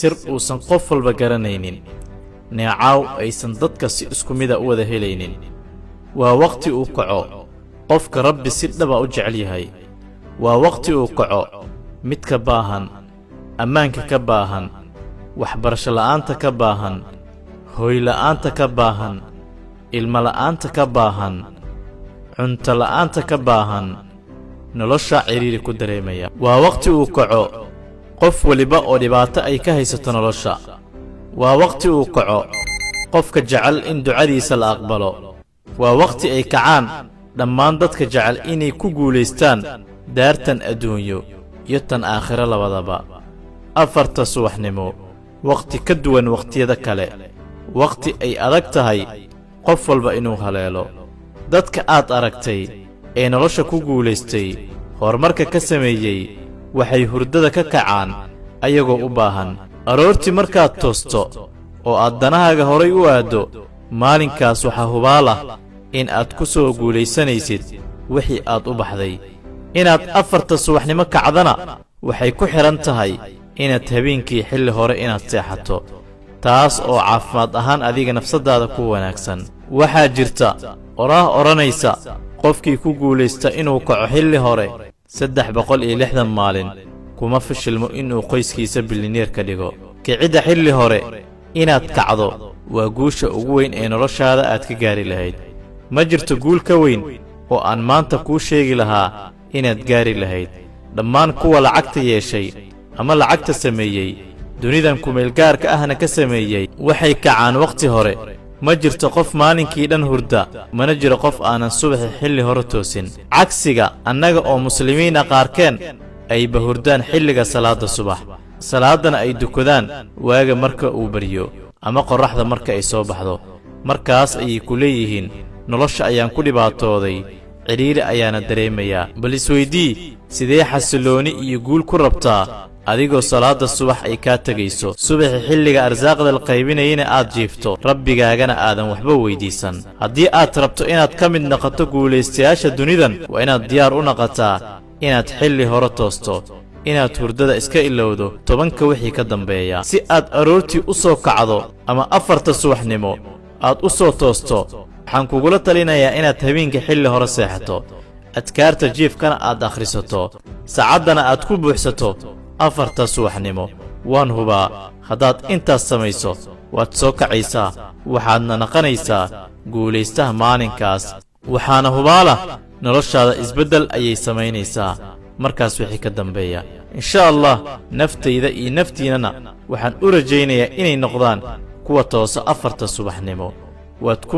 sir uusan qof walba garanaynin neecaw aysan dadka si isku mid ah u wada helaynin waa waqti uu kaco qofka rabbi si dhab ah u jecel yahay waa waqti uu kaco midka baahan ammaanka ka baahan waxbarasho la'aanta ka baahan hooy la'aanta ka baahan ilmo la'aanta ka baahan cunto la'aanta ka baahan nolosha ciriiri ku dareemaya waa waqti uu kaco qof waliba oo dhibaato ay ka haysato nolosha waa waqti uu kaco qofka jecel in ducadiisa la aqbalo waa waqti ay kacaan dhammaan dadka jecel inay ku guulaystaan daartan adduunyo iyo tan aakhiro labadaba afarta subaxnimo waqti ka duwan waqtiyada kale waqti ay adag tahay qof walba inuu haleelo dadka aad aragtay ee nolosha ku guulaystay horumarka ka sameeyey waxay hurdada ka kacaan ayagoo u baahan aroortii markaad toosto oo aad danahaaga horay u aaddo maalinkaas waxaa hubaal ah in aad ku soo guulaysanaysid wixii aad u baxday inaad afarta subaxnimo kacdana waxay ku xidhan tahay inaad habeenkii xilli hore inaad seexato taas oo caafimaad ahaan adiga nafsadaada ku wanaagsan waxaa jirta oraah odhanaysa qofkii ku guulaysta inuu kaco xilli hore 360 maalin kuma fashilmo inuu qoyskiisa bilineer ka dhigo kicidda xilli hore inaad kacdo waa guusha ugu weyn ee noloshaada aad ka gaari lahayd ma jirto guul ka weyn oo aan maanta kuu sheegi lahaa inaad gaari lahayd dhammaan kuwa lacagta yeeshay ama lacagta sameeyey dunidan kumeelgaarka ahna ka sameeyey waxay kacaan waqti hore ma jirto qof maalinkii dhan hurda mana jiro qof aanan subaxi xilli hore toosin cagsiga annaga oo muslimiina qaarkeen ay bahurdaan xilliga salaada subax salaadana ay dukadaan waaga marka uu bariyo ama qorraxda marka ay soo baxdo markaas ayay ku leeyihiin nolosha ayaan ku dhibaatooday ciriiri ayaana dareemayaa bal isweydii sidee xasilooni iyo guul ku rabtaa adigoo salaada subax ay kaa tegayso subaxi xilliga arsaaqda la qaybinayna aad jiifto rabbigaagana aadan waxba weydiisan haddii aad rabto inaad ka mid noqoto guulaystayaasha dunidan waa inaad diyaar u noqotaa inaad xilli hore toosto inaad hurdada iska ilowdo 10 wixii ka dambeeya si aad aroortii u soo kacdo ama afarta subaxnimo aad u soo toosto waxaan kugula talinayaa inaad habeenkii xilli hore seexato adkaarta jiifkana aad akhrisato saacaddana aad ku buuxsato afarta subaxnimo waan hubaa haddaad intaas samayso waad soo kacaysaa waxaadna naqanaysaa guulaystaha maalinkaas waxaana hubaala noloshaada isbeddel ayay samaynaysaa markaas wixii ka dambeeya insha allah naftayda iyo naftiinana waxaan u rajaynayaa inay noqdaan kuwa toosa afarta subaxnimo waad ku